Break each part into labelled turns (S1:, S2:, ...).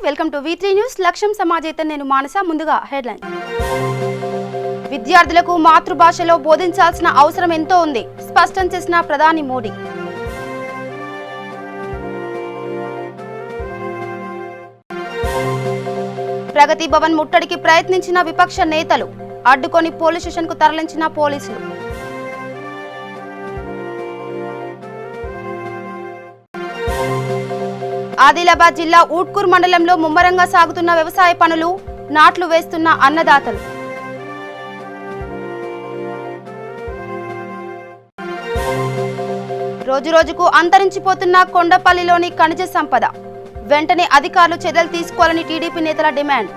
S1: Welcome to V3 news. లక్ష్యం సమాజేత నేను మానస. ముందుగా హెడ్లైన్. విద్యార్థులకు మాతృభాషలో బోధించాల్సిన అవసరం ఎంతో ఉంది, స్పష్టం చేసిన ప్రధాని మోడీ. ప్రగతి భవన్ ముట్టడికి ప్రయత్నించిన విపక్ష నేతలు, అడ్డుకొని పోలీస్ స్టేషన్కు తరలించిన పోలీసులు. ఆదిలాబాద్ జిల్లా ఊట్కూర్ మండలంలో ముమ్మరంగా సాగుతున్న వ్యవసాయ పనులు, నాట్లు వేస్తున్న అన్నదాతలు. రోజురోజుకు అంతరించిపోతున్న కొండపల్లిలోని ఖనిజ సంపద, వెంటనే అధికారులు చర్యలు తీసుకోవాలని టీడీపీ నేతల డిమాండ్.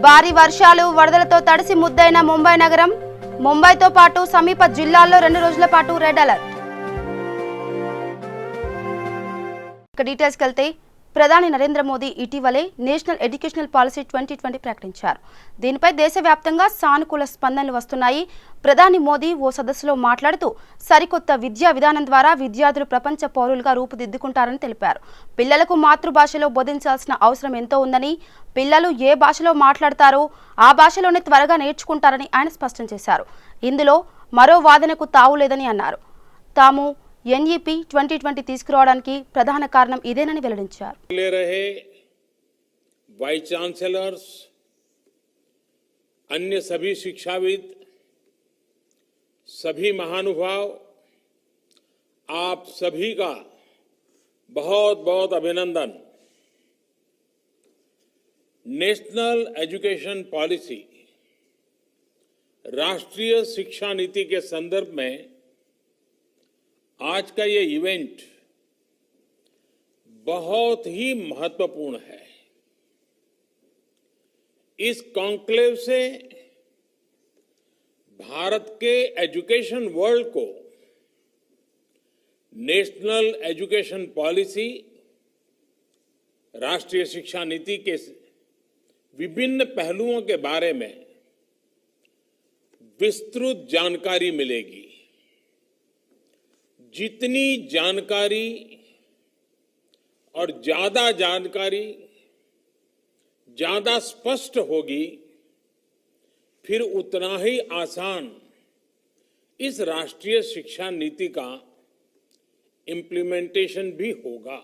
S1: భారీ వర్షాలు, వరదలతో తడిసి ముద్దైన ముంబై నగరం. ముంబైతో పాటు సమీప జిల్లాల్లో 2 రోజుల పాటు రెడ్ అలర్ట్. డీటెయిల్స్కి వెళ్తే, ప్రధాని నరేంద్ర మోదీ ఇటీవలే నేషనల్ ఎడ్యుకేషనల్ పాలసీ 2020 ప్రకటించారు. దీనిపై దేశవ్యాప్తంగా సానుకూల స్పందనలు వస్తున్నాయి. ప్రధాని మోదీ ఓ సదస్సులో మాట్లాడుతూ సరికొత్త విద్యా విధానం ద్వారా విద్యార్థులు ప్రపంచ పౌరులుగా రూపుదిద్దుకుంటారని తెలిపారు. పిల్లలకు మాతృభాషలో బోధించాల్సిన అవసరం ఎంతో ఉందని, పిల్లలు ఏ భాషలో మాట్లాడతారో ఆ భాషలోనే త్వరగా నేర్చుకుంటారని ఆయన స్పష్టం చేశారు. ఇందులో మరో వాదనకు తావు లేదని అన్నారు. తాము NEP 2020 తీసుకురావడానికి ప్రధాన కారణం ఇదేనని వెల్లడించారు.
S2: वाइस चांसलर्स, अन्य सभी शिक्षाविद, सभी महानुभाव, आप सभी का बहुत बहुत अभिनंदन। नेशनल एजुकेशन पॉलिसी, राष्ट्रीय शिक्षा नीति के संदर्भ में आज का ये इवेंट बहुत ही महत्वपूर्ण है। इस कॉन्क्लेव से भारत के एजुकेशन वर्ल्ड को नेशनल एजुकेशन पॉलिसी, राष्ट्रीय शिक्षा नीति के विभिन्न पहलुओं के बारे में विस्तृत जानकारी मिलेगी। जितनी जानकारी और ज्यादा जानकारी ज्यादा स्पष्ट होगी, फिर उतना ही आसान इस राष्ट्रीय शिक्षा नीति का इम्प्लीमेंटेशन भी होगा।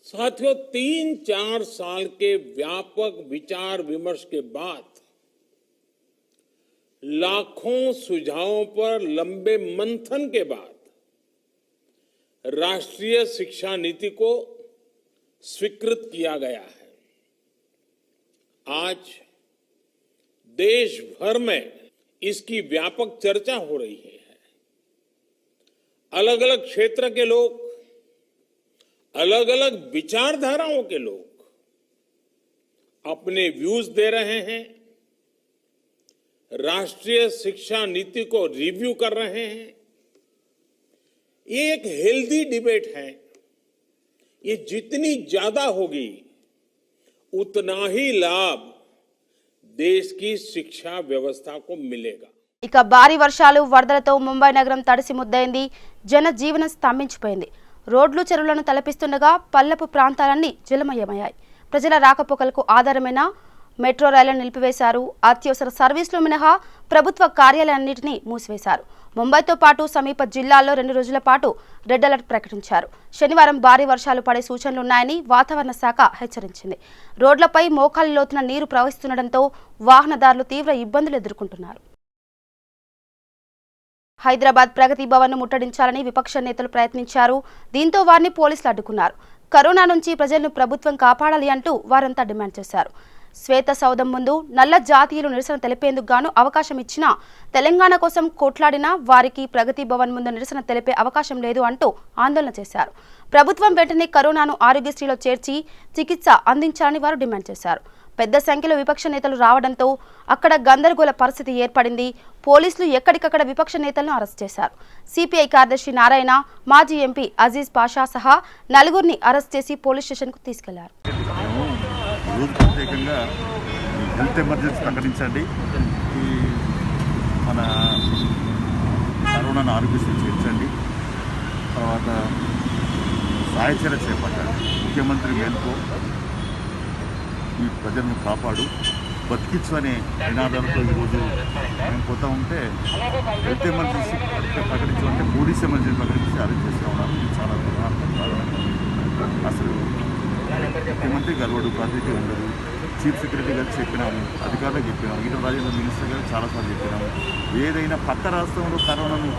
S2: साथियों, 3-4 साल के व्यापक विचार विमर्श के बाद लाखों सुझावों पर लंबे मंथन के बाद राष्ट्रीय शिक्षा नीति को स्वीकृत किया गया है। आज देश भर में इसकी व्यापक चर्चा हो रही है। अलग अलग क्षेत्र के लोग, अलग अलग विचारधाराओं के लोग अपने व्यूज दे रहे हैं, राष्ट्रीय शिक्षा नीति को रिव्यू कर रहे हैं। ये एक हेल्दी डिबेट है। ये जितनी ज्यादा होगी उतना ही लाभ देश की शिक्षा व्यवस्था को मिलेगा।
S1: ఇక భారీ వర్షాలు, వరదలతో ముంబై నగరం తడిసి ముద్దైంది. జనజీవనం స్తంభించిపోయింది. రోడ్లు, చెరువులను తలపిస్తుండగా పల్లపు ప్రాంతాలన్నీ జలమయమయ్యాయి. ప్రజల రాకపోకలకు ఆధారమైన మెట్రో రైళ్లను నిలిపివేశారు. అత్యవసర సర్వీసులు మినహా ప్రభుత్వ కార్యాలయాలన్నింటినీ మూసివేశారు. ముంబైతో పాటు సమీప జిల్లాల్లో 2 రోజుల పాటు రెడ్ అలర్ట్ ప్రకటించారు. శనివారం భారీ వర్షాలు పడే సూచనలున్నాయని వాతావరణ శాఖ హెచ్చరించింది. రోడ్లపై మోకాలి లోతున నీరు ప్రవహిస్తుండటంతో వాహనదారులు తీవ్ర ఇబ్బందులు ఎదుర్కొంటున్నారు. హైదరాబాద్ ప్రగతి భవన్ ను ముట్టడించాలని విపక్ష నేతలు ప్రయత్నించారు. దీంతో వారిని పోలీసులు అడ్డుకున్నారు. కరోనా నుంచి ప్రజలను ప్రభుత్వం కాపాడాలి అంటూ వారంతా డిమాండ్ చేశారు. శ్వేత సౌధం ముందు నల్ల జాతీయులు నిరసన తెలిపేందుకు గాను అవకాశం ఇచ్చినా తెలంగాణ కోసం కొట్లాడినా వారికి ప్రగతి భవన్ ముందు నిరసన తెలిపే అవకాశం లేదు అంటూ ఆందోళన చేశారు. ప్రభుత్వం వెంటనే కరోనాను ఆరోగ్యశ్రీలో చేర్చి చికిత్స అందించాలని వారు డిమాండ్ చేశారు. పెద్ద సంఖ్యలో విపక్ష నేతలు రావడంతో అక్కడ గందరగోళ పరిస్థితి ఏర్పడింది. పోలీసులు ఎక్కడికక్కడ విపక్ష నేతలను అరెస్ట్ చేశారు. సిపిఐ కార్యదర్శి నారాయణ, మాజీ ఎంపీ అజీజ్ పాషా సహా 4గురిని అరెస్ట్ చేసి పోలీస్ స్టేషన్కు తీసుకెళ్లారు.
S3: హెల్త్ ఎమర్జెన్సీ ప్రకటించండి, మన కరోనాను ఆరోగ్యశ్రీ చేర్చండి, తర్వాత సాయచర్య చేపట్టారు. ముఖ్యమంత్రి మేల్కో, ఈ ప్రజలను కాపాడు, బతికించు అనే నినాదాలతో ఈరోజు మేము పోతా ఉంటే హెల్త్ ఎమర్జెన్సీ ప్రకటించాలంటే పోలీస్ ఎమర్జెన్సీ ప్రకటించి అరెస్ట్ చేస్తూ ఉన్నారు. ఇది చాలా దుర్మార్గం. అసలు ముఖ్యమంత్రి గర్వడు బాధ్యత ఉండదు. చీఫ్ సెక్రటరీ గారు చెప్పినాము, అధికారులకు చెప్పినాము, ఈటల రాజేంద్ర మినిస్టర్ గారు చాలాసార్లు చెప్పినాము. ఏదైనా పక్క రాష్ట్రంలో కరోనాను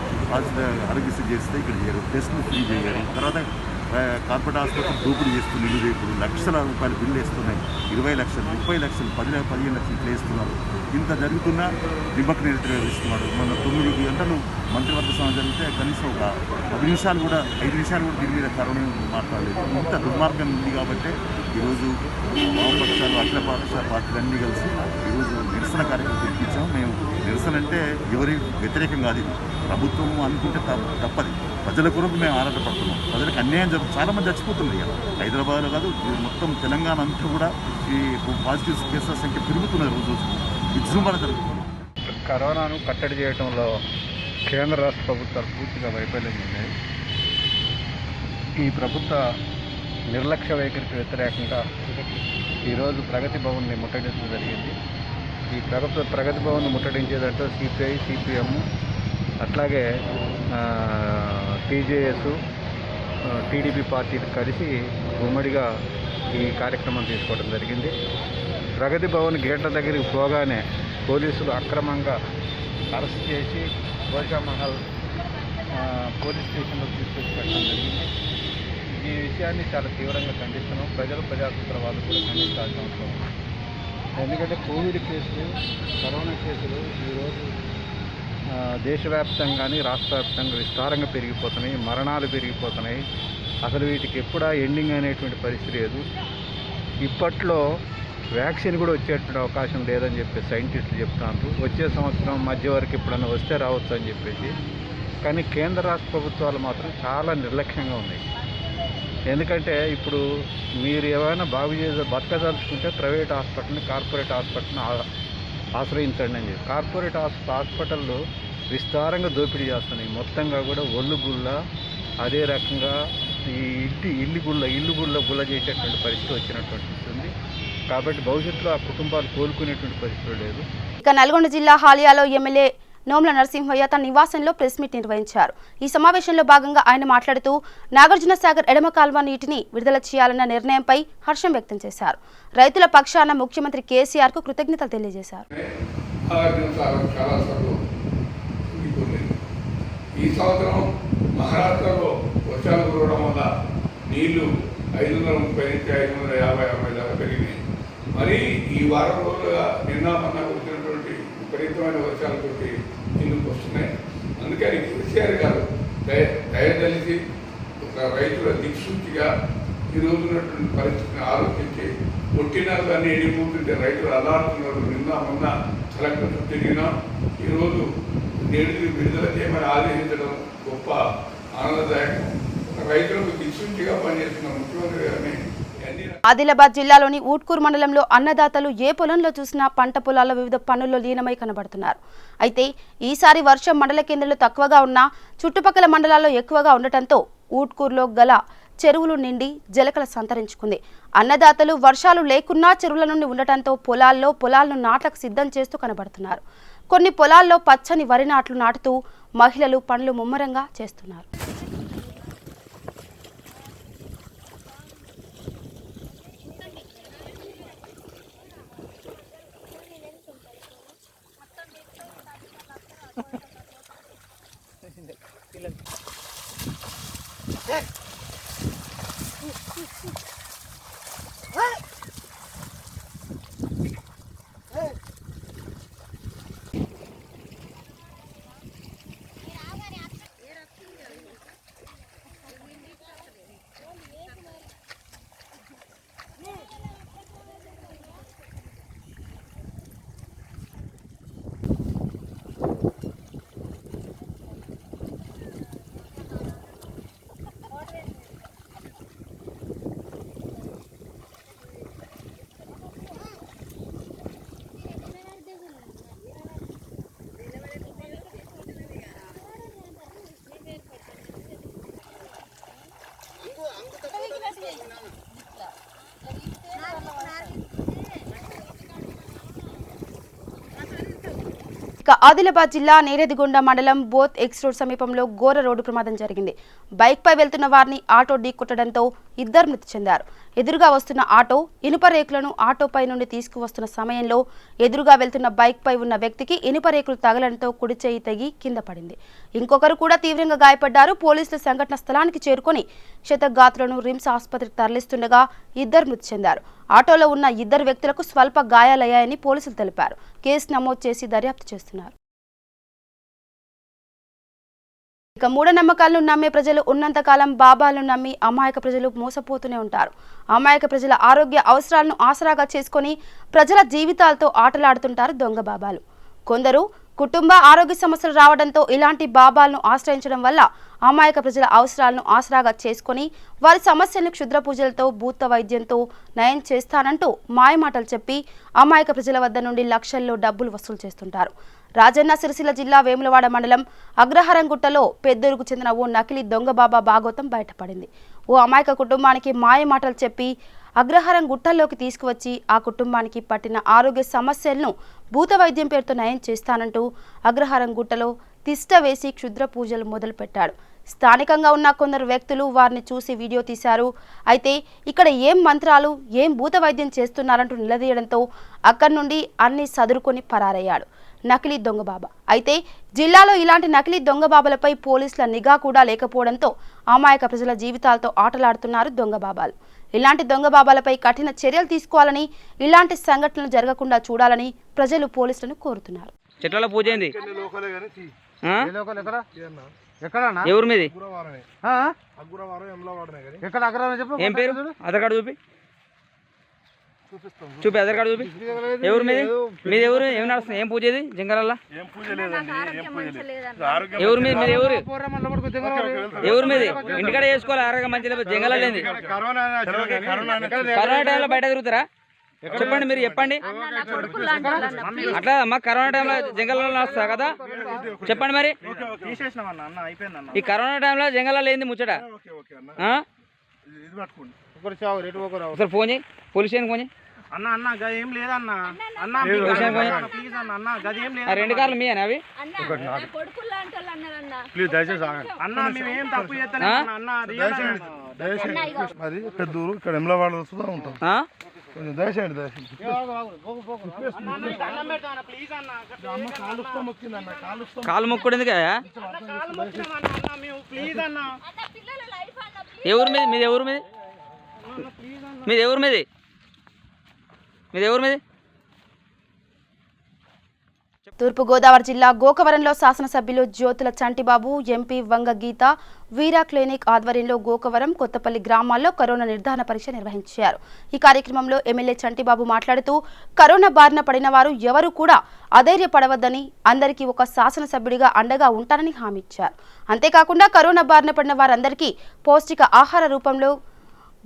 S3: ఆరోగ్యశ్రీ చేస్తే ఇక్కడ చేయరు, టెస్టులు ఫ్రీ చేయరు. తర్వాత కార్పొరేట్ హాస్పిటల్ దోపిడీ చేస్తుంది. ఇప్పుడు లక్షల రూపాయలు బిల్లు వేస్తున్నాయి. 20 లక్షలు, 30 లక్షలు, 15 లక్షలు ఇట్లా వేస్తున్నారు. ఇంత జరుగుతున్నా నిమ్మక నిర్వహిస్తున్నాడు. మొన్న 9 గంటలు మంత్రివర్గ సమావేశం జరిగితే కనీసం ఒక 5 నిమిషాలు కూడా దీని మీద కరోనా మాట్లాడలేదు. ఇంత దుర్మార్గం ఉంది కాబట్టి ఈరోజు వామపక్షాలు, అఖిలపక్ష పార్టీలన్నీ కలిసి ఈరోజు నిరసన కార్యక్రమం తెప్పించాం. మేము నిరసన అంటే ఎవరి వ్యతిరేకం కాదు, ఇది ప్రభుత్వం అనుకుంటే తప్పది. ప్రజల కొరకు మేము ఆరాటపడుతున్నాం. ప్రజలకు అన్యాయం చాలామంది చచ్చిపోతుంది. హైదరాబాద్లో కాదు, మొత్తం తెలంగాణ అంతా కూడా ఈ పాజిటివ్ కేసుల సంఖ్య పెరుగుతున్నది. రోజు విజృంభణ జరుగుతుంది.
S4: కరోనాను కట్టడి చేయడంలో కేంద్ర రాష్ట్ర ప్రభుత్వాలు పూర్తిగా వైఫల్యం ఉన్నాయి. ఈ ప్రభుత్వ నిర్లక్ష్య వైఖరికి వ్యతిరేకంగా ఈరోజు ప్రగతి భవన్ని ముట్టడించడం జరిగింది. ఈ ప్రగతి భవన్ ముట్టడించేదంటే సిపిఐ, సిపిఎం, అట్లాగే టీజేఎస్, టీడీపీ పార్టీలు కలిసి ఉమ్మడిగా ఈ కార్యక్రమం తీసుకోవడం జరిగింది. ప్రగతి భవన్ గేట్ల దగ్గరికి పోగానే పోలీసులు అక్రమంగా అరెస్ట్ చేసి గోషామహల్ పోలీస్ స్టేషన్లో తీసుకొచ్చి పెట్టడం జరిగింది. ఈ విషయాన్ని చాలా తీవ్రంగా ఖండిస్తున్నాం. ప్రజాస్వామ్యవాదులు కూడా ఖండించాల్సిన అవసరం ఉంది. ఎందుకంటే కోవిడ్ కేసులు, కరోనా కేసులు ఈరోజు దేశవ్యాప్తంగా కానీ రాష్ట్ర వ్యాప్తంగా విస్తారంగా పెరిగిపోతున్నాయి. మరణాలు పెరిగిపోతున్నాయి. అసలు వీటికి ఎప్పుడా ఎండింగ్ అనేటువంటి పరిస్థితి లేదు. ఇప్పట్లో వ్యాక్సిన్ కూడా వచ్చేటువంటి అవకాశం లేదని చెప్పి సైంటిస్టులు చెప్తున్నారు. వచ్చే సంవత్సరం మధ్య వరకు ఎప్పుడన్నా వస్తే రావచ్చు అని చెప్పేసి. కానీ కేంద్ర రాష్ట్ర ప్రభుత్వాలు మాత్రం చాలా నిర్లక్ష్యంగా ఉన్నాయి. ఎందుకంటే ఇప్పుడు మీరు ఏమైనా బతకదలుచుకుంటే ప్రైవేట్ హాస్పిటల్ని, కార్పొరేట్ హాస్పిటల్ని ఆశ్రయించండి అని చెప్పి. కార్పొరేట్ హాస్పిటల్లో విస్తారంగా దోపిడీ చేస్తున్నాయి. మొత్తంగా కూడా ఒళ్ళు గుళ్ళ, అదే రకంగా ఈ ఇల్లు గుళ్ళ చేసేటువంటి పరిస్థితి వచ్చినటువంటి ఉంది. కాబట్టి భవిష్యత్తులో ఆ కుటుంబాలు కోలుకునేటువంటి పరిస్థితి లేదు.
S1: ఇక నల్గొండ జిల్లా హాలియాలో ఎమ్మెల్యే నోముల నరసింహయ్య తన నివాసంలో ప్రెస్ మీట్ నిర్వహించారు. ఈ సమావేశంలో భాగంగా ఆయన మాట్లాడుతూ నాగార్జున సాగర్ ఎడమ కాల్వ నీటిని విడుదల చేయాలన్న నిర్ణయంపై హర్షం వ్యక్తం చేశారు. రైతుల పక్షాన ముఖ్యమంత్రి కేసీఆర్ కు కృతజ్ఞతలు తెలియజేశారు.
S5: ఈ సంవత్సరం మహారాష్ట్రలో వర్షాలు కురవడం వల్ల నీళ్లు 530 నుంచి 550 దాకా పెరిగినాయి. మరి ఈ వారం రోజులుగా నిన్న వచ్చినటువంటి విపరీతమైన వర్షాలతోటి నీళ్లు వస్తున్నాయి. అందుకని కేసీఆర్ గారు దయదలిచి ఒక రైతుల దిక్సూచిగా ఈ రోజు ఉన్నటువంటి పరిస్థితిని ఆలోచించి కొట్టినాన్ని ఎండిపోతుంటే రైతులు అల్లాడుతున్నారు. నిన్న మొన్న కలెక్టర్ తిరిగినాం. ఈరోజు నీటిని విడుదల చేయమని ఆదేశించడం గొప్ప ఆనందదాయకం. రైతులకు దిక్సూచిగా పనిచేస్తున్న ముఖ్యమంత్రి గారిని.
S1: ఆదిలాబాద్ జిల్లాలోని ఊట్కూరు మండలంలో అన్నదాతలు ఏ పొలంలో చూసినా పంట పొలాల్లో వివిధ పనుల్లో లీనమై కనబడుతున్నారు. అయితే ఈసారి వర్షం మండల కేంద్రంలో తక్కువగా ఉన్నా చుట్టుపక్కల మండలాల్లో ఎక్కువగా ఉండటంతో ఊట్కూరులో గల చెరువులు నిండి జలకల సంతరించుకుంది. అన్నదాతలు వర్షాలు లేకున్నా చెరువుల నుండి ఉండటంతో పొలాలను నాట్లకు సిద్ధం చేస్తూ కనబడుతున్నారు. కొన్ని పొలాల్లో పచ్చని వరి నాట్లు నాటుతూ మహిళలు పనులు ముమ్మరంగా చేస్తున్నారు. ఇక ఆదిలాబాద్ జిల్లా నేరేదిగొండ మండలం బోత్ ఎక్స్ రోడ్ సమీపంలో ఘోర రోడ్డు ప్రమాదం జరిగింది. బైక్ పై వెళ్తున్న వారిని ఆటో ఢీకొట్టడంతో ఇద్దరు మృతి చెందారు. ఎదురుగా వస్తున్న ఆటో ఇనుప రేకులను ఆటోపై నుండి తీసుకువస్తున్న సమయంలో ఎదురుగా వెళ్తున్న బైక్ పై ఉన్న వ్యక్తికి ఇనుప రేకులు తగలడంతో కుడి చేయి తెగి కింద పడింది. ఇంకొకరు కూడా తీవ్రంగా గాయపడ్డారు. పోలీసులు సంఘటన స్థలానికి చేరుకొని క్షతగాత్రులను రిమ్స్ ఆసుపత్రికి తరలిస్తుండగా ఇద్దరు మృతి చెందారు. ఆటోలో ఉన్న ఇద్దరు వ్యక్తులకు స్వల్ప గాయాలయ్యాయని పోలీసులు తెలిపారు. కేసు నమోదు చేసి దర్యాప్తు చేస్తున్నారు. ఇక మూఢనమ్మకాలను నమ్మే ప్రజలు ఉన్నంతకాలం బాబాలను నమ్మి అమాయక ప్రజలు మోసపోతూనే ఉంటారు. అమాయక ప్రజల ఆరోగ్య అవసరాలను ఆసరాగా చేసుకొని ప్రజల జీవితాలతో ఆటలాడుతుంటారు దొంగ బాబాలు. కొందరు కుటుంబ ఆరోగ్య సమస్యలు రావడంతో ఇలాంటి బాబాలను ఆశ్రయించడం వల్ల అమాయక ప్రజల అవసరాలను ఆసరాగా చేసుకొని వారి సమస్యలను క్షుద్ర పూజలతో భూత వైద్యంతో నయం చేస్తానంటూ మాయమాటలు చెప్పి అమాయక ప్రజల వద్ద నుండి లక్షల్లో డబ్బులు వసూలు చేస్తుంటారు. రాజన్న సిరిసిల్ల జిల్లా వేములవాడ మండలం అగ్రహారంగుట్టలో పెద్దూరుకు చెందిన ఓ నకిలీ దొంగ బాబా భాగోతం బయటపడింది. ఓ అమాయక కుటుంబానికి మాయమాటలు చెప్పి అగ్రహారం గుట్టల్లోకి తీసుకువచ్చి ఆ కుటుంబానికి పట్టిన ఆరోగ్య సమస్యలను భూత వైద్యం పేరుతో నయం చేస్తానంటూ అగ్రహారం గుట్టలో తిష్ట వేసి క్షుద్ర పూజలు మొదలుపెట్టాడు. స్థానికంగా ఉన్న కొందరు వ్యక్తులు వారిని చూసి వీడియో తీశారు. అయితే ఇక్కడ ఏం మంత్రాలు ఏం భూత వైద్యం చేస్తున్నారంటూ నిలదీయడంతో అక్కడి నుండి అన్ని సదురుకొని పరారయ్యాడు నకిలీ దొంగ బాబా. అయితే జిల్లాలో ఇలాంటి నకిలీ దొంగ బాబాలపై పోలీసుల నిఘా కూడా లేకపోవడంతో అమాయక ప్రజల జీవితాలతో ఆటలాడుతున్నారు దొంగ బాబాలు. ఇలాంటి దొంగ బాబాలపై కఠిన చర్యలు తీసుకోవాలని, ఇలాంటి సంఘటనలు జరగకుండా చూడాలని ప్రజలు పోలీసులను కోరుతున్నారు.
S6: చెట్ల పూజ ఏంది? ఎవరి మీది? ఏం పేరు? ఆధార్ కార్డు చూపి ఆధార్ కార్డు చూపి. ఎవరి మీది? మీది ఎవరు? ఏం నడుస్తుంది? ఏం పూజ ఇది జంగలల్లా? ఎవరి మీద? మీరు ఎవరు? ఎవరి మీది? ఇంటికాడ చేసుకోవాలి. ఆరోగ్యం మంచి లేదు. జంగలలేంది కరోనా టైంలో బయట తిరుగుతారా? చెప్పండి, మీరు చెప్పండి. అట్లా అమ్మా కరోనా టైంలో జంగల్లో వస్తా కదా, చెప్పండి మరి. ఈ కరోనా టైంలో జంగల్లో ఏంది ముచ్చట? ఒకసారి ఫోన్ చేయి, పోలీస్ స్టేషన్ ఫోన్ చేయి. రెండు కార్లు మీ అవి
S3: పెద్దూరు ఇక్కడ ఎమ్లవాడ వస్తుందా ఉంటాం. కొంచెం దయచేయండి, దయచేయండి.
S6: కాలు మొక్కుడు ఎందుకు? ఎవరి మీద? మీది ఎవరి మీద? మీది ఎవరి మీద? మీది ఎవరి మీద?
S1: తూర్పుగోదావరి జిల్లా గోకవరంలో శాసనసభ్యులు జ్యోతుల చంటిబాబు, ఎంపీ వంగ గీత, వీరా క్లినిక్ ఆధ్వర్యంలో గోకవరం, కొత్తపల్లి గ్రామాల్లో కరోనా నిర్ధారణ పరీక్ష నిర్వహించారు. ఈ కార్యక్రమంలో ఎమ్మెల్యే చంటిబాబు మాట్లాడుతూ కరోనా బారిన పడిన వారు ఎవరు కూడా అధైర్యపడవద్దని, అందరికీ ఒక శాసనసభ్యుడిగా అండగా ఉంటానని హామీ ఇచ్చారు. అంతేకాకుండా కరోనా బారిన పడిన వారందరికీ పౌష్టిక ఆహార రూపంలో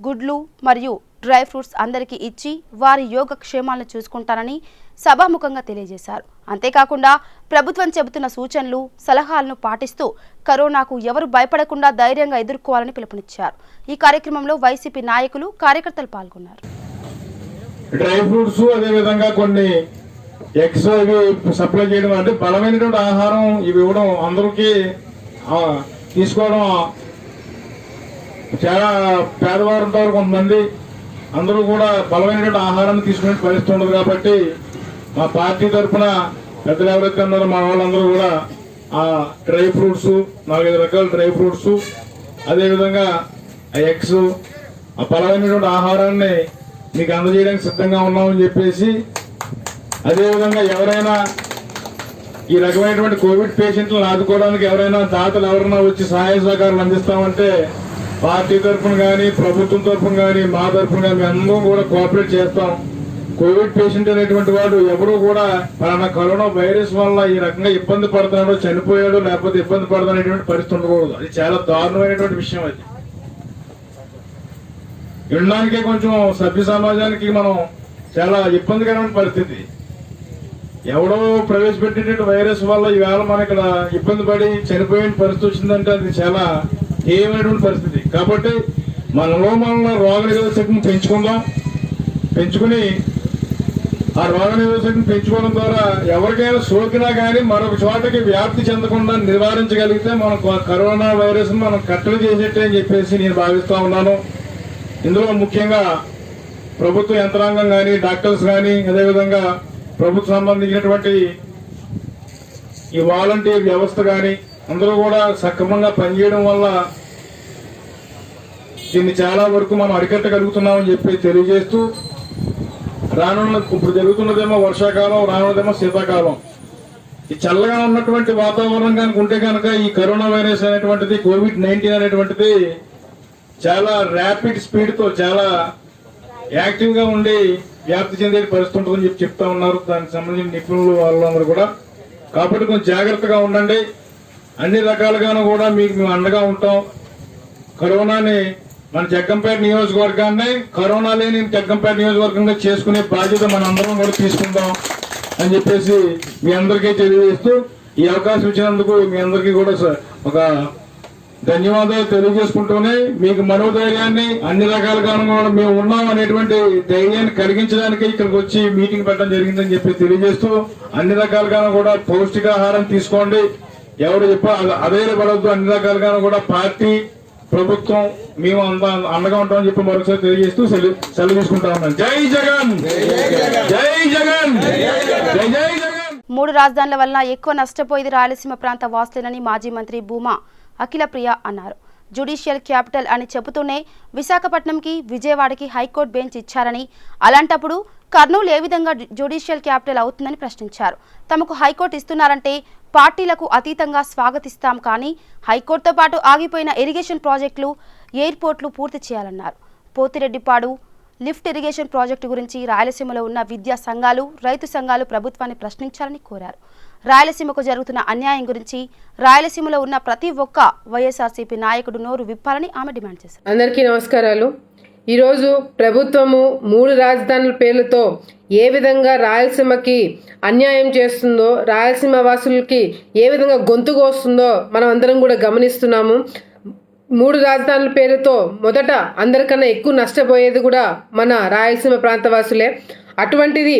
S1: గుడ్లు మరియు డ్రై ఫ్రూట్స్ అందరికీ ఇచ్చి వారి యోగక్షేమాలను చూసుకుంటానని సభాముఖంగా తెలియజేశారు. అంతేకాకుండా ప్రభుత్వం చెబుతున్న సూచనలు, సలహాలను పాటిస్తూ కరోనాకు ఎవరు భయపడకుండా ధైర్యంగా ఎదుర్కోవాలని పిలుపునిచ్చారు. ఈ కార్యక్రమంలో వైసీపీ నాయకులు, కార్యకర్తలు పాల్గొన్నారు.
S7: డ్రై ఫ్రూట్స్ అదేవిధంగా కొన్ని ఎగ్స్ ఇవి సప్లై చేయడం, అంటే బలమైనటువంటి ఆహారం ఇవి ఇవ్వడం, అందరికీ తీసుకోవడం. చాలా పేదవారు ఉంటారు కొంతమంది, అందరూ కూడా బలమైనటువంటి ఆహారాన్ని తీసుకునే పరిస్థితి ఉండదు. కాబట్టి మా పార్టీ తరఫున పెద్దలు ఎవరైతే ఉన్నారో మా వాళ్ళందరూ కూడా ఆ డ్రై ఫ్రూట్స్, 4-5 రకాల డ్రై ఫ్రూట్స్, అదేవిధంగా ఎగ్స్, ఆ బలమైనటువంటి ఆహారాన్ని మీకు అందజేయడానికి సిద్ధంగా ఉన్నామని చెప్పేసి, అదేవిధంగా ఎవరైనా ఈ రకమైనటువంటి కోవిడ్ పేషెంట్లను ఆదుకోవడానికి ఎవరైనా దాతలు ఎవరైనా వచ్చి సహాయ సహకారాలు అందిస్తామంటే పార్టీ తరఫున కానీ, ప్రభుత్వం తరఫున కానీ, మా తరఫున కానీ అందరం కూడా కోఆపరేట్ చేస్తాం. కోవిడ్ పేషెంట్ అనేటువంటి వాడు ఎవరు కూడా పలానా కరోనా వైరస్ వల్ల ఈ రకంగా ఇబ్బంది పడుతున్నాడో, చనిపోయాడో, లేకపోతే ఇబ్బంది పడుతున్నటువంటి పరిస్థితి ఉండకూడదు. అది చాలా దారుణమైనటువంటి విషయం. అది వినడానికే కొంచెం సభ్య సమాజానికి మనం చాలా ఇబ్బందికరమైన పరిస్థితి. ఎవడో ప్రవేశపెట్టినటువంటి వైరస్ వల్ల ఈవేళ మన ఇక్కడ ఇబ్బంది పడి చనిపోయిన పరిస్థితి వచ్చిందంటే అది చాలా హేయమైనటువంటి పరిస్థితి. కాబట్టి మనలో రోగనిరోధక శక్తిని పెంచుకుని ఆ రోగనిరోధక శక్తిని పెంచుకోవడం ద్వారా ఎవరికైనా సోకినా కానీ మరొక చోటకి వ్యాప్తి చెందకుండా నివారించగలిగితే మనం కరోనా వైరస్ మనం కట్టడి చేసేట్టే అని చెప్పేసి నేను భావిస్తా ఉన్నాను. ఇందులో ముఖ్యంగా ప్రభుత్వ యంత్రాంగం కానీ, డాక్టర్స్ కానీ, అదేవిధంగా ప్రభుత్వ సంబంధించినటువంటి ఈ వాలంటీర్ వ్యవస్థ కానీ అందరూ కూడా సక్రమంగా పనిచేయడం వల్ల దీన్ని చాలా వరకు మనం అరికట్టగలుగుతున్నామని చెప్పి తెలియజేస్తూ, ఇప్పుడు జరుగుతున్నదేమో వర్షాకాలం, రానున్నదేమో శీతాకాలం. ఈ చల్లగా ఉన్నటువంటి వాతావరణం కనుక ఉంటే కనుక ఈ కరోనా వైరస్ అనేటువంటిది, COVID-19 అనేటువంటిది చాలా ర్యాపిడ్ స్పీడ్తో చాలా యాక్టివ్గా ఉండి వ్యాప్తి చెందే పరిస్థితి ఉంటుందని చెప్తా ఉన్నారు దానికి సంబంధించిన నిపుణులు వాళ్ళందరూ కూడా. కాబట్టి కొంచెం జాగ్రత్తగా ఉండండి. అన్ని రకాలుగాను కూడా మీకు మేము అండగా ఉంటాం. కరోనాని మన జగ్గంపేట నియోజకవర్గాన్ని కరోనా లేని జగ్గంపేట నియోజకవర్గంగా చేసుకునే బాధ్యత మన అందరం కూడా తీసుకుందాం అని చెప్పేసి మీ అందరికీ తెలియజేస్తూ, ఈ అవకాశం ఇచ్చినందుకు మీ అందరికీ కూడా ఒక ధన్యవాదాలు తెలియజేసుకుంటూనే, మీకు మనోధైర్యాన్ని అన్ని రకాలుగాను కూడా మేము ఉన్నాం అనేటువంటి ధైర్యాన్ని కలిగించడానికి ఇక్కడికి వచ్చి మీటింగ్ పెట్టడం జరిగిందని చెప్పి తెలియజేస్తూ, అన్ని రకాలుగాను కూడా పౌష్టికాహారం తీసుకోండి. ఎవరు అధైర్యపడవద్దు. అన్ని రకాలుగాను కూడా పార్టీ, ప్రభుత్వం మేము అండగా ఉంటామని చెప్పి మరొకసారి తెలియజేస్తూ సెలవు తీసుకుంటా ఉన్నాను. జై జగన్, జై జగన్, జై జై జగన్.
S1: 3 రాజధానుల వలన ఎక్కువ నష్టపోయేది రాయలసీమ ప్రాంత వాసులేనని మాజీ మంత్రి భూమా అఖిలప్రియ అన్నారు. జ్యుడిషియల్ క్యాపిటల్ అని చెబుతూనే విశాఖపట్నంకి, విజయవాడకి హైకోర్టు బెంచ్ ఇచ్చారని, అలాంటప్పుడు కర్నూలు ఏ విధంగా జ్యుడిషియల్ క్యాపిటల్ అవుతుందని ప్రశ్నించారు. తమకు హైకోర్టు ఇస్తున్నారంటే పార్టీలకు అతీతంగా స్వాగతిస్తాం, కానీ హైకోర్టుతో పాటు ఆగిపోయిన ఇరిగేషన్ ప్రాజెక్టులు, ఎయిర్పోర్ట్లు పూర్తి చేయాలన్నారు. పోతిరెడ్డిపాడు లిఫ్ట్ ఇరిగేషన్ ప్రాజెక్టు గురించి రాయలసీమలో ఉన్న విద్యా సంఘాలు, రైతు సంఘాలు ప్రభుత్వాన్ని ప్రశ్నించాలని కోరారు. రాయలసీమకు జరుగుతున్న అన్యాయం గురించి రాయలసీమలో ఉన్న ప్రతి ఒక్క వైఎస్ఆర్సీపీ నాయకుడు నోరు విప్పాలని ఆమె డిమాండ్ చేశారు.
S8: అందరికీ నమస్కారాలు. ఈరోజు ప్రభుత్వము 3 రాజధానుల పేర్లతో ఏ విధంగా రాయలసీమకి అన్యాయం చేస్తుందో, రాయలసీమ వాసులకి ఏ విధంగా గొంతుకొస్తుందో మనం అందరం కూడా గమనిస్తున్నాము. 3 రాజధానుల పేరుతో మొదట అందరికన్నా ఎక్కువ నష్టపోయేది కూడా మన రాయలసీమ ప్రాంత వాసులే. అటువంటిది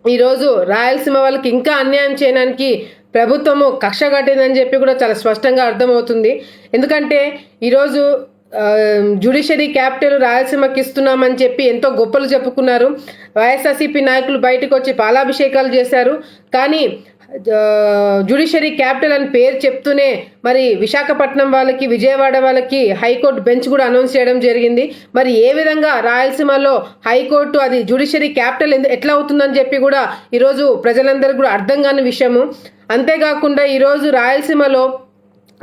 S8: ఈరోజు రాయలసీమ వాళ్ళకి ఇంకా అన్యాయం చేయడానికి ప్రభుత్వము కక్ష కట్టిందని చెప్పి కూడా చాలా స్పష్టంగా అర్థమవుతుంది. ఎందుకంటే ఈరోజు జ్యుడిషియరీ క్యాపిటల్ రాయలసీమకి ఇస్తున్నామని చెప్పి ఎంతో గొప్పలు చెప్పుకున్నారు. వైఎస్ఆర్సీపీ నాయకులు బయటకు వచ్చి పాలాభిషేకాలు చేశారు. కానీ జ్యుడిషియరీ క్యాపిటల్ అని పేరు చెప్తూనే మరి విశాఖపట్నం వాళ్ళకి, విజయవాడ వాళ్ళకి హైకోర్టు బెంచ్ కూడా అనౌన్స్ చేయడం జరిగింది. మరి ఏ విధంగా రాయలసీమలో హైకోర్టు అది జ్యుడిషియరీ క్యాపిటల్ ఎట్లా అవుతుందని చెప్పి కూడా ఈరోజు ప్రజలందరికీ కూడా అర్థం కాని విషయము. అంతేకాకుండా ఈరోజు రాయలసీమలో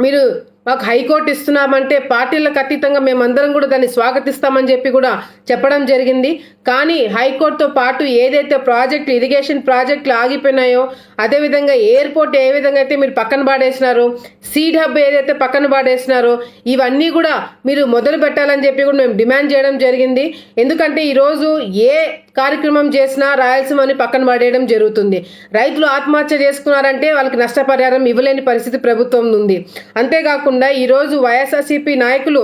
S8: మీరు మాకు హైకోర్టు ఇస్తున్నామంటే పార్టీలకు అతీతంగా మేమందరం కూడా దాన్ని స్వాగతిస్తామని చెప్పి కూడా చెప్పడం జరిగింది. కానీ హైకోర్టుతో పాటు ఏదైతే ప్రాజెక్టులు, ఇరిగేషన్ ప్రాజెక్టులు ఆగిపోయినాయో, అదేవిధంగా ఎయిర్పోర్ట్ ఏ విధంగా అయితే మీరు పక్కన పాడేసినారో, సీడ్ హబ్ ఏదైతే పక్కన పాడేసినారో, ఇవన్నీ కూడా మీరు మొదలు పెట్టాలని చెప్పి కూడా మేము డిమాండ్ చేయడం జరిగింది. ఎందుకంటే ఈరోజు ఏ కార్యక్రమం చేసినా రాయలసీమని పక్కన పడేయడం జరుగుతుంది. రైతులు ఆత్మహత్య చేసుకున్నారంటే వాళ్ళకి నష్టపరిహారం ఇవ్వలేని పరిస్థితి ప్రభుత్వం ఉంది. అంతేకాకుండా ఈరోజు వైఎస్ఆర్సీపీ నాయకులు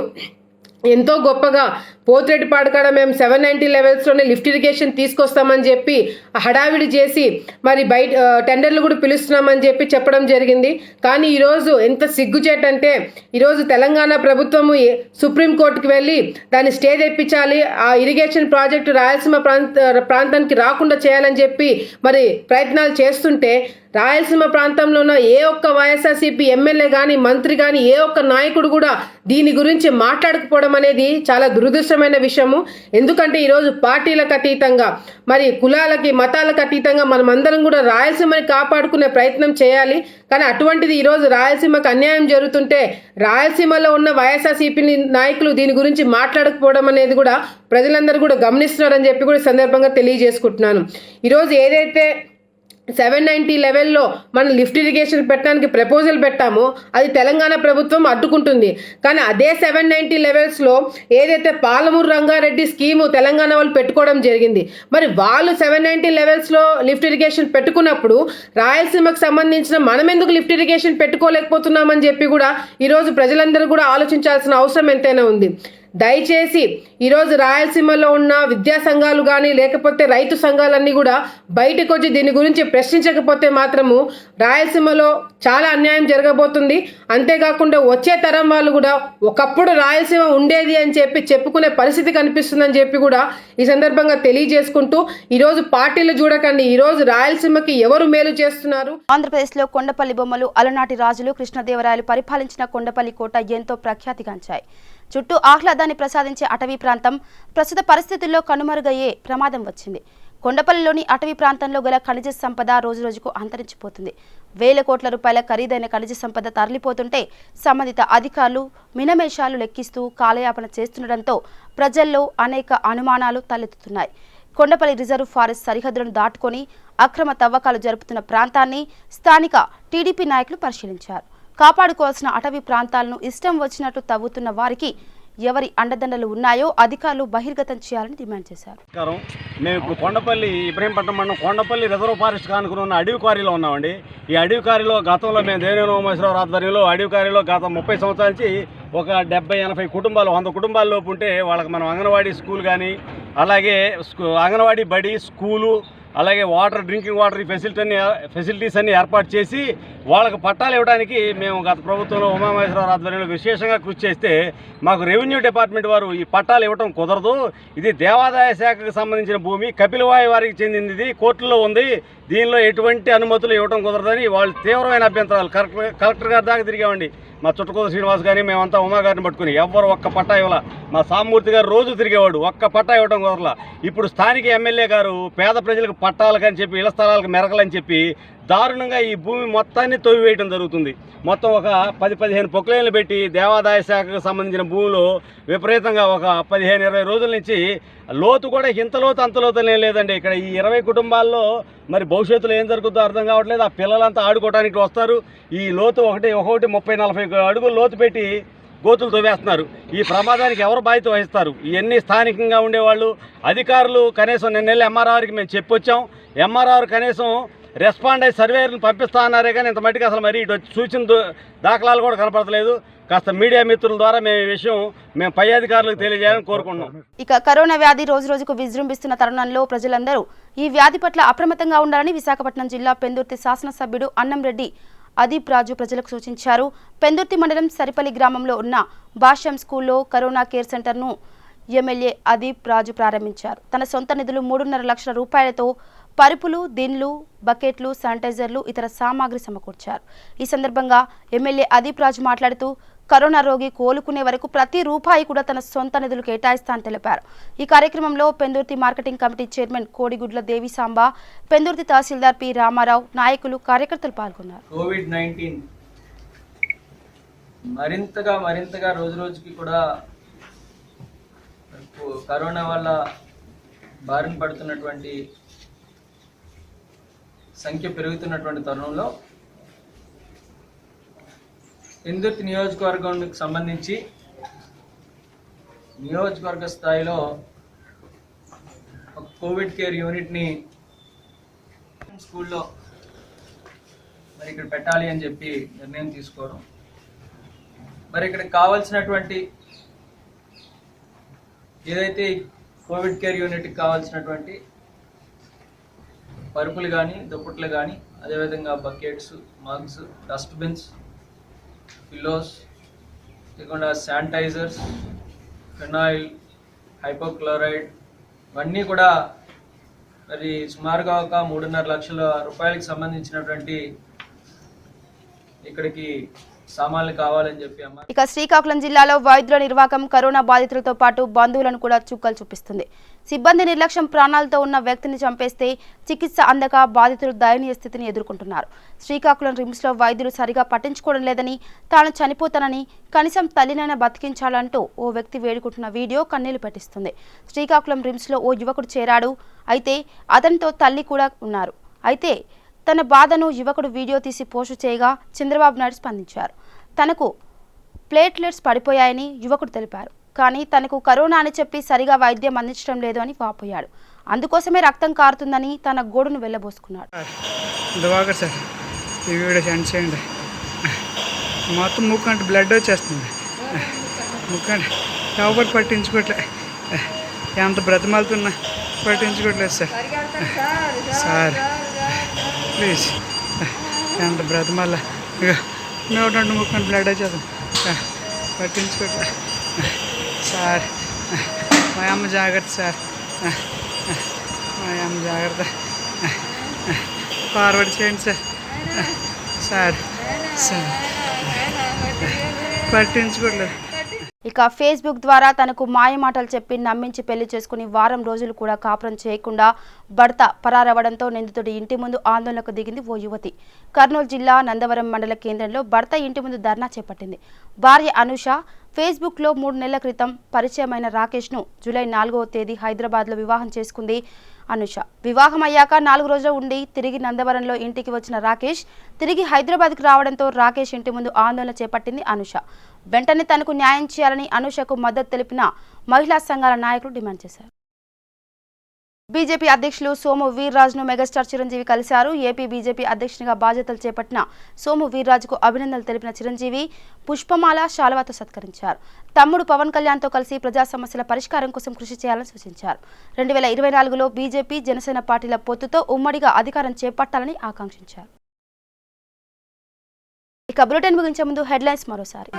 S8: ఎంతో గొప్పగా పోతిరెడ్డిపాడు కాడ మేము 790 లెవెల్స్లోనే లిఫ్ట్ ఇరిగేషన్ తీసుకొస్తామని చెప్పి హడావిడి చేసి మరి బయట టెండర్లు కూడా పిలుస్తున్నామని చెప్పి చెప్పడం జరిగింది. కానీ ఈరోజు ఎంత సిగ్గుచేటంటే ఈరోజు తెలంగాణ ప్రభుత్వము సుప్రీంకోర్టుకి వెళ్ళి దాన్ని స్టే తెప్పించాలి, ఆ ఇరిగేషన్ ప్రాజెక్టు రాయలసీమ ప్రాంతానికి రాకుండా చేయాలని చెప్పి మరి ప్రయత్నాలు చేస్తుంటే రాయలసీమ ప్రాంతంలో ఉన్న ఏ ఒక్క వైఎస్ఆర్సీపీ ఎమ్మెల్యే కానీ, మంత్రి కానీ, ఏ ఒక్క నాయకుడు కూడా దీని గురించి మాట్లాడకపోవడం అనేది చాలా దురదృష్టమైన విషయము. ఎందుకంటే ఈరోజు పార్టీలకు అతీతంగా, మరి కులాలకి, మతాలకు అతీతంగా మనం అందరం కూడా రాయలసీమని కాపాడుకునే ప్రయత్నం చేయాలి. కానీ అటువంటిది ఈరోజు రాయలసీమకు అన్యాయం జరుగుతుంటే రాయలసీమలో ఉన్న వైఎస్ఆర్సీపీ నాయకులు దీని గురించి మాట్లాడకపోవడం అనేది కూడా ప్రజలందరూ కూడా గమనిస్తున్నారని చెప్పి కూడా సందర్భంగా తెలియజేసుకుంటున్నాను. ఈరోజు ఏదైతే 790 లెవెల్లో మనం లిఫ్ట్ ఇరిగేషన్ పెట్టడానికి ప్రపోజల్ పెట్టామో అది తెలంగాణ ప్రభుత్వం అడ్డుకుంటుంది. కానీ అదే 790 లెవెల్స్లో ఏదైతే పాలమూరు రంగారెడ్డి స్కీము తెలంగాణ వాళ్ళు పెట్టుకోవడం జరిగింది. మరి వాళ్ళు 790 లెవెల్స్లో లిఫ్ట్ ఇరిగేషన్ పెట్టుకున్నప్పుడు రాయలసీమకు సంబంధించిన మనం ఎందుకు లిఫ్ట్ ఇరిగేషన్ పెట్టుకోలేకపోతున్నామని చెప్పి కూడా ఈరోజు ప్రజలందరూ కూడా ఆలోచించాల్సిన అవసరం ఎంతైనా ఉంది. దయచేసి ఈరోజు రాయలసీమలో ఉన్న విద్యా సంఘాలు కానీ లేకపోతే రైతు సంఘాలన్నీ కూడా బయటకు వచ్చి దీని గురించి ప్రశ్నించకపోతే మాత్రము రాయలసీమలో చాలా అన్యాయం జరగబోతుంది. అంతేకాకుండా వచ్చే తరం వాళ్ళు కూడా ఒకప్పుడు రాయలసీమ ఉండేది అని చెప్పి చెప్పుకునే పరిస్థితి కనిపిస్తుందని చెప్పి కూడా ఈ సందర్భంగా తెలియజేసుకుంటూ ఈరోజు పార్టీలు చూడకండి, ఈరోజు రాయలసీమకి ఎవరు మేలు చేస్తున్నారు.
S1: ఆంధ్రప్రదేశ్లో కొండపల్లి బొమ్మలు అలనాటి రాజులు కృష్ణదేవరాయలు పరిపాలించిన కొండపల్లి కోట ఎంతో ప్రఖ్యాతిగాంచాయి. చుట్టూ ఆహ్లాదాన్ని ప్రసాదించే అటవీ ప్రాంతం ప్రస్తుత పరిస్థితుల్లో కనుమరుగయ్యే ప్రమాదం వచ్చింది. కొండపల్లిలోని అటవీ ప్రాంతంలో గల ఖనిజ సంపద రోజురోజుకు అంతరించిపోతుంది. వేల కోట్ల రూపాయల ఖరీదైన ఖనిజ సంపద తరలిపోతుంటే సంబంధిత అధికారులు మినమేషాలు లెక్కిస్తూ కాలయాపన చేస్తుండటంతో ప్రజల్లో అనేక అనుమానాలు తలెత్తుతున్నాయి. కొండపల్లి రిజర్వ్ ఫారెస్ట్ సరిహద్దులను దాటుకొని అక్రమ తవ్వకాలు జరుపుతున్న ప్రాంతాన్ని స్థానిక టీడీపీ నాయకులు పరిశీలించారు. కాపాడుకోవాల్సిన అటవీ ప్రాంతాలను ఇష్టం వచ్చినట్లు తవ్వుతున్న వారికి ఎవరి అండదండలు ఉన్నాయో అధికారులు బహిర్గతం చేయాలని డిమాండ్ చేశారు.
S9: మేము ఇప్పుడు కొండపల్లి ఇబ్రహీంపట్నం మండలం కొండపల్లి రిజర్వ్ ఫారెస్ట్ కానుకుని ఉన్న అడవి క్వారీలో ఉన్నామండి. ఈ అడవి క్వారీలో గతంలో మేము దేవినేని ఉమామహేశ్వరరావు ఆధ్వర్యంలో అడవి క్వారీలో గత 30 సంవత్సరాల నుంచి ఒక 70-80 కుటుంబాలు 100 కుటుంబాల లోపు ఉంటే వాళ్ళకి మనం అంగన్వాడీ స్కూల్ కానీ అలాగే అంగన్వాడీ బడి స్కూలు అలాగే వాటర్ డ్రింకింగ్ వాటర్ ఫెసిలిటీస్ అన్ని ఏర్పాటు చేసి వాళ్ళకు పట్టాలు ఇవ్వడానికి మేము గత ప్రభుత్వంలో ఉమామహేశ్వరరావు ఆధ్వర్యంలో విశేషంగా కృషి చేస్తే మాకు రెవెన్యూ డిపార్ట్మెంట్ వారు ఈ పట్టాలు ఇవ్వడం కుదరదు, ఇది దేవాదాయ శాఖకు సంబంధించిన భూమి, కపిలవాయి వారికి చెందింది, ఇది కోర్టులో ఉంది, దీనిలో ఎటువంటి అనుమతులు ఇవ్వడం కుదరదని వాళ్ళు తీవ్రమైన అభ్యంతరాలు కలెక్టర్ గారి దాకా తిరిగామండి. మా చుట్టుకోద శ్రీనివాస్ కానీ మేమంతా ఉమా గారిని పట్టుకుని ఎవ్వరు ఒక్క పట్టా ఇవ్వాల. మా సామూర్తి గారు రోజు తిరిగేవాడు, ఒక్క పట్టా ఇవ్వడం కుదరలా. ఇప్పుడు స్థానిక ఎమ్మెల్యే గారు పేద ప్రజలకు పట్టాలకని చెప్పి ఇళ్ల స్థలాలకు మెరకలని చెప్పి దారుణంగా ఈ భూమి మొత్తాన్ని తవ్వివేయడం జరుగుతుంది. మొత్తం ఒక 10-15 పొక్లైన్లు పెట్టి దేవాదాయ శాఖకు సంబంధించిన భూమిలో విపరీతంగా ఒక 15-20 రోజుల నుంచి లోతు కూడా ఇంత లోతు అంత లోతులే లేదండి. ఇక్కడ ఈ 20 కుటుంబాల్లో మరి భవిష్యత్తులో ఏం జరుగుతుందో అర్థం కావట్లేదు. ఆ పిల్లలంతా ఆడుకోవడానికి వస్తారు, ఈ లోతు ఒకటి 30-40 అడుగులు లోతు పెట్టి గోతులు తవ్వేస్తున్నారు. ఈ ప్రమాదానికి ఎవరు బాధ్యత వహిస్తారు? ఇవన్నీ స్థానికంగా ఉండేవాళ్ళు అధికారులు కనీసం నిన్న ఎంఆర్ఆర్కి మేము చెప్పొచ్చాం. ఎంఆర్ఆర్ కనీసం రెస్పాండ్ అయ్యి సర్వేయర్ని పంపిస్తా అన్నారే కానీ ఇంత మట్టికి అసలు మరి ఇటు సూచన దాఖలాలు కూడా కనపడతలేదు. కాస్త మీడియా మిత్రుల ద్వారా మేము ఈ విషయం పై అధికారులకు తెలియజేయాలని కోరుకుంటున్నాం.
S1: ఇక కరోనా వ్యాధి రోజు రోజుకు విజృంభిస్తున్న తరుణంలో ప్రజలందరూ ఈ వ్యాధి పట్ల అప్రమత్తంగా ఉండాలని విశాఖపట్నం జిల్లా పెందుర్తి శాసనసభ్యుడు అన్నంరెడ్డి అదీప్ రాజు ప్రజలకు సూచించారు. పెందుర్తి మండలం సరిపల్లి గ్రామంలో ఉన్న భాష్యం స్కూల్లో కరోనా కేర్ సెంటర్ను ఎమ్మెల్యే అదీప్ రాజు ప్రారంభించారు. తన సొంత నిధులు 3.5 లక్షల రూపాయలతో పరుపులు, దిండ్లు, బకెట్లు, శానిటైజర్లు, ఇతర సామాగ్రి సమకూర్చారు. ఈ సందర్భంగా ఎమ్మెల్యే అదీప్ రాజు మాట్లాడుతూ కరోనా రోగి కోలుకునే వరకు ప్రతి రూపాయి కూడా తన సొంత నిధులు కేటాయిస్తానని తెలిపారు. ఈ కార్యక్రమంలో Pendurthi marketing committee chairman Kodigudla Devisamba, Pendurthi తహసీల్దార్ పి రామారావు, నాయకులు, కార్యకర్తలు పాల్గొన్నారు.
S10: కోవిడ్-19 మరింతగా రోజుకి కూడా కరోనా వల్ల బారిన పడుతున్నటువంటి సంఖ్య పెరుగుతున్నటువంటి తరుణంలో పెందుర్తి నియోజకవర్గానికి సంబంధించి నియోజకవర్గ స్థాయిలో ఒక కోవిడ్ కేర్ యూనిట్ని స్కూల్లో మరి ఇక్కడ పెట్టాలి అని చెప్పి నిర్ణయం తీసుకోవడం, మరి ఇక్కడ కావాల్సినటువంటి ఏదైతే కోవిడ్ కేర్ యూనిట్కి కావాల్సినటువంటి పరుపులు కానీ దుప్పట్లు కానీ అదేవిధంగా బకెట్స్, మగ్స్, డస్ట్బిన్స్, పిల్లోస్, లేకుండా శానిటైజర్స్, ఫినాయిల్, హైపోక్లోరైడ్ ఇవన్నీ కూడా మరి సుమారుగా ఒక 3.5 లక్షల రూపాయలకి సంబంధించినటువంటి ఇక్కడికి సామాన్లు కావాలని చెప్పి అమ్మ.
S1: ఇక శ్రీకాకుళం జిల్లాలో వైద్యుల నిర్వాకం కరోనా బాధితులతో పాటు బంధువులను కూడా చుక్కలు చూపిస్తుంది. సిబ్బంది నిర్లక్ష్యం ప్రాణాలతో ఉన్న వ్యక్తిని చంపేస్తే చికిత్స అందక బాధితులు దయనీయ స్థితిని ఎదుర్కొంటున్నారు. శ్రీకాకుళం రిమ్స్లో వైద్యులు సరిగా పట్టించుకోవడం లేదని, తాను చనిపోతానని కనీసం తల్లినైనా బతికించాలంటూ ఓ వ్యక్తి వేడుకుంటున్న వీడియో కన్నీళ్లు పెట్టిస్తుంది. శ్రీకాకుళం రిమ్స్లో ఓ యువకుడు చేరాడు. అయితే అతనితో తల్లి కూడా ఉన్నారు. అయితే తన బాధను యువకుడు వీడియో తీసి పోస్టు చేయగా చంద్రబాబు నాయుడు స్పందించారు. తనకు ప్లేట్లెట్స్ పడిపోయాయని యువకుడు తెలిపారు. కానీ తనకు కరోనా అని చెప్పి సరిగా వైద్యం అందించడం లేదు అని వాపోయాడు. అందుకోసమే రక్తం కారుతుందని తన గోడును వెళ్ళబోసుకున్నాడు.
S11: మొత్తం ముక్కు అంటే బ్లడ్ వచ్చేస్తుంది. ముక్కు అంటే ఎవరు పట్టించుకోవట్లే, ఎంత బ్రతిమాలుతున్నా పట్టించుకోవట్లేదు సార్. సార్ ప్లీజ్ ఎంత బ్రతిమాల నోట్ అంటూ ముక్కని బ్లడ్ వచ్చేది పట్టించుకోవట్లే సార్. మా అమ్మ జాగ్రత్త సార్, మా అమ్మ జాగ్రత్త, ఫార్వర్డ్ చేయండి సార్. సార్ సార్ పట్టించుకోవట్లేదు.
S1: ఇక ఫేస్బుక్ ద్వారా తనకు మాయమాటలు చెప్పి నమ్మించి పెళ్లి చేసుకుని వారం రోజులు కూడా కాపురం చేయకుండా భర్త పరారవడంతో నిందితుడి ఇంటి ముందు ఆందోళనకు దిగింది ఓ యువతి. కర్నూలు జిల్లా నందవరం మండల కేంద్రంలో భర్త ఇంటి ముందు ధర్నా చేపట్టింది. భార్య అనూష ఫేస్బుక్లో 3 నెలల క్రితం పరిచయమైన రాకేష్ను జూలై 4వ తేదీ హైదరాబాద్లో వివాహం చేసుకుంది అనూష. వివాహం అయ్యాక 4 రోజులు ఉండి తిరిగి నందవరంలో ఇంటికి వచ్చిన రాకేష్ తిరిగి హైదరాబాద్కు రావడంతో రాకేష్ ఇంటి ముందు ఆందోళన చేపట్టింది అనూష. వెంటనే తనకు న్యాయం చేయాలని అనూషకు మద్దతు తెలిపిన మహిళా సంఘాల నాయకులు డిమాండ్ చేశారు. బీజేపీ అధ్యక్షులు సోము వీర్రాజును మెగాస్టార్ చిరంజీవి కలిశారు. ఏపీ బీజేపీ అధ్యక్షునిగా బాధ్యతలు చేపట్టిన సోము వీర్రాజుకు అభినందనలు తెలిపిన చిరంజీవి పుష్పమాల శాలువాతో సత్కరించారు. తమ్ముడు పవన్ కళ్యాణ్తో కలిసి ప్రజా సమస్యల పరిష్కారం కోసం కృషి చేయాలని సూచించారు. 2024లో బీజేపీ జనసేన పార్టీల పొత్తుతో ఉమ్మడిగా అధికారం చేపట్టాలని ఆకాంక్షించారు. ఇక బులెటిన్ ముగించే ముందు హెడ్లైన్స్ మరోసారి.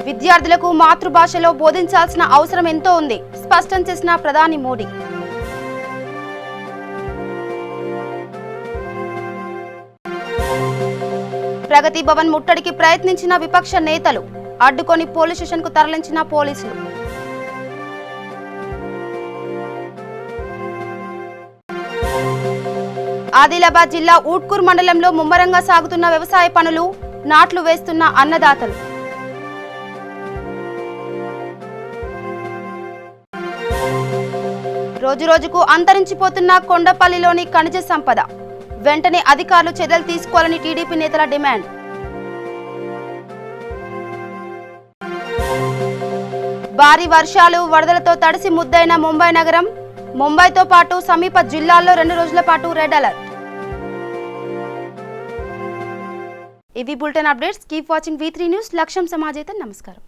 S1: విద్యార్థులకు మాతృభాషలో బోధించాల్సిన అవసరం ఎంతో ఉంది, స్పష్టం చేసిన ప్రధాని మోడీ. ప్రగతి భవన్ ముట్టడికి ప్రయత్నించిన విపక్ష నేతలు, అడ్డుకొని పోలీస్ స్టేషన్కు తరలించిన పోలీసులు. ఆదిలాబాద్ జిల్లా ఊట్కూర్ మండలంలో ముమ్మరంగా సాగుతున్న వ్యవసాయ పనులు, నాట్లు వేస్తున్న అన్నదాతలు. రోజురోజుకు అంతరించిపోతున్న కొండపల్లిలోని ఖనిజ సంపద, వెంటనే అధికారులు చర్యలు తీసుకోవాలని టీడీపీ నేతల డిమాండ్. భారీ వర్షాలు వరదలతో తడిసి ముద్దైన ముంబై నగరం, ముంబైతో పాటు సమీప జిల్లాల్లో 2 రోజుల పాటు రెడ్ అలర్ట్. ఇవి bulletin updates. Keep watching V3 news. లక్ష్యం సమాజైతే. నమస్కారం.